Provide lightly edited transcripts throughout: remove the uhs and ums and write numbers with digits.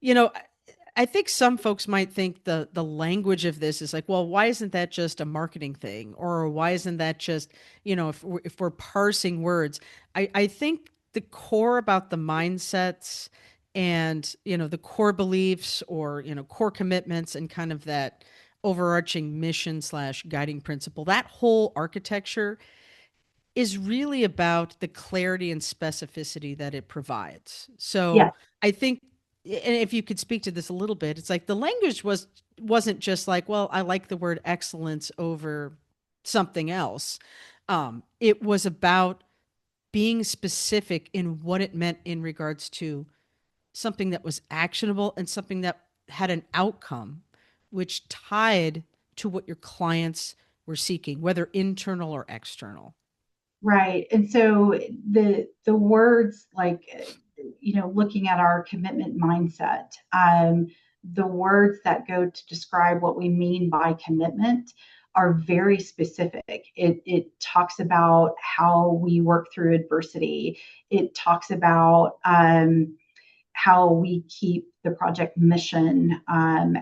You know, I think some folks might think the language of this is like, well, why isn't that just a marketing thing, or why isn't that just, if we're parsing words? I think the core about the mindsets and the core beliefs, or core commitments, and kind of that overarching mission slash guiding principle, that whole architecture is really about the clarity and specificity that it provides. So Yeah. I think, and if you could speak to this a little bit, it's like the language wasn't just like, well, I like the word excellence over something else. It was about being specific in what it meant in regards to something that was actionable and something that had an outcome, which tied to what your clients were seeking, whether internal or external. Right. And so the words like, looking at our commitment mindset, the words that go to describe what we mean by commitment are very specific. It talks about how we work through adversity. It talks about how we keep the project mission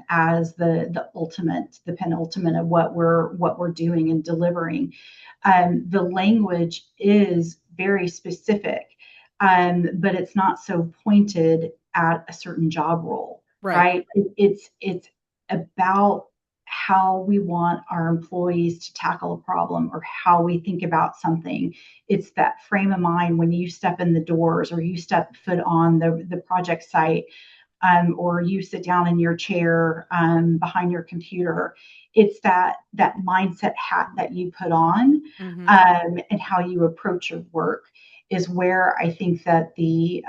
as the ultimate, the penultimate of what we're doing and delivering. The language is very specific, but it's not so pointed at a certain job role, Right. right? It's about how we want our employees to tackle a problem or how we think about something. It's that frame of mind when you step in the doors or you step foot on the project site, or you sit down in your chair behind your computer. It's that mindset hat that you put on, Mm-hmm. and how you approach your work is where I think that the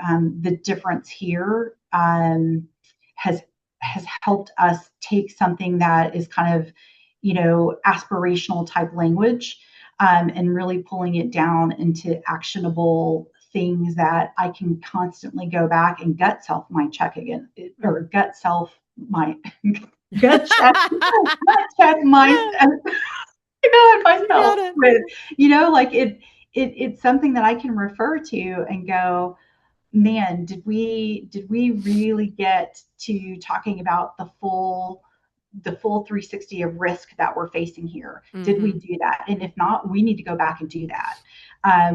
difference here has has helped us take something that is kind of, aspirational type language, and really pulling it down into actionable things that I can constantly go back and gut self my check again, or gut self my gut check my You got myself it. with, like it's something that I can refer to and go, man, did we really get to talking about the full 360 of risk that we're facing here? Did we Mm-hmm. do that? And if not, we need to go back and do that.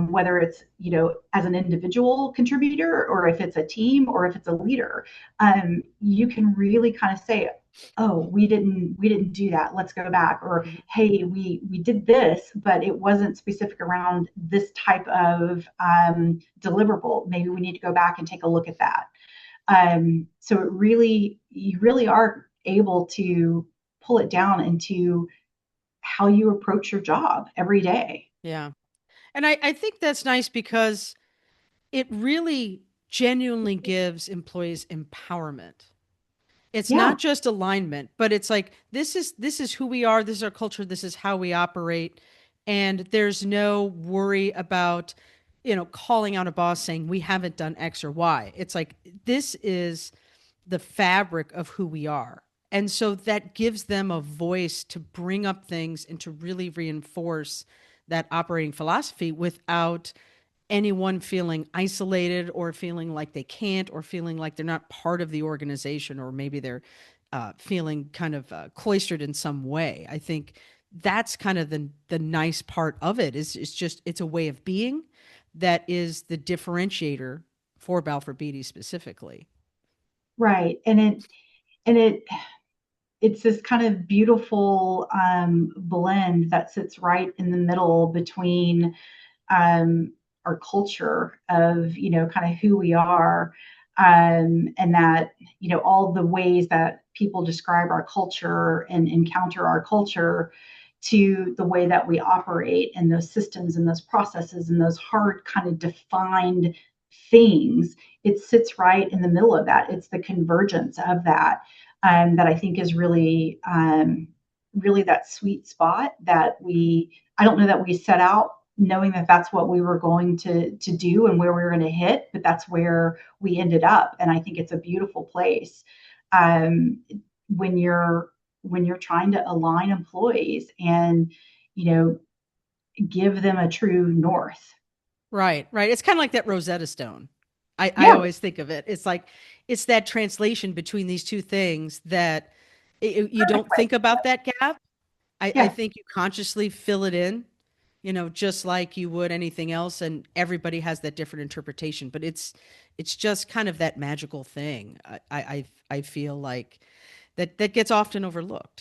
Whether it's, as an individual contributor, or if it's a team, or if it's a leader, you can really kind of say, oh, we didn't do that, let's go back. Or, Mm-hmm. hey, we did this, but it wasn't specific around this type of deliverable. Maybe we need to go back and take a look at that. So you really are able to pull it down into how you approach your job every day. Yeah. And I think that's nice because it really genuinely gives employees empowerment. It's Yeah. not just alignment, but it's like this is who we are, this is our culture, this is how we operate. And there's no worry about, calling out a boss saying we haven't done X or Y. It's like this is the fabric of who we are. And so that gives them a voice to bring up things and to really reinforce that operating philosophy without anyone feeling isolated or feeling like they can't or feeling like they're not part of the organization, or maybe they're feeling kind of cloistered in some way. I think that's kind of the nice part of it is it's just it's a way of being that is the differentiator for Balfour Beatty specifically. Right. And it's this kind of beautiful blend that sits right in the middle between um, our culture of, kind of who we are, and that, all the ways that people describe our culture and encounter our culture, to the way that we operate and those systems and those processes and those hard kind of defined things. It sits right in the middle of that. It's the convergence of that, that I think is really that sweet spot that I don't know that we set out knowing that that's what we were going to do and where we were going to hit, but that's where we ended up. And I think it's a beautiful place, um, when you're trying to align employees and, you know, give them a true north. Right, right. It's kind of like that Rosetta Stone. I Yeah, always think of it. It's like it's that translation between these two things that you perfect don't way. think about that gap. I Yeah, think you consciously fill it in, just like you would anything else, and everybody has that different interpretation. But it's just kind of that magical thing. I feel like that gets often overlooked.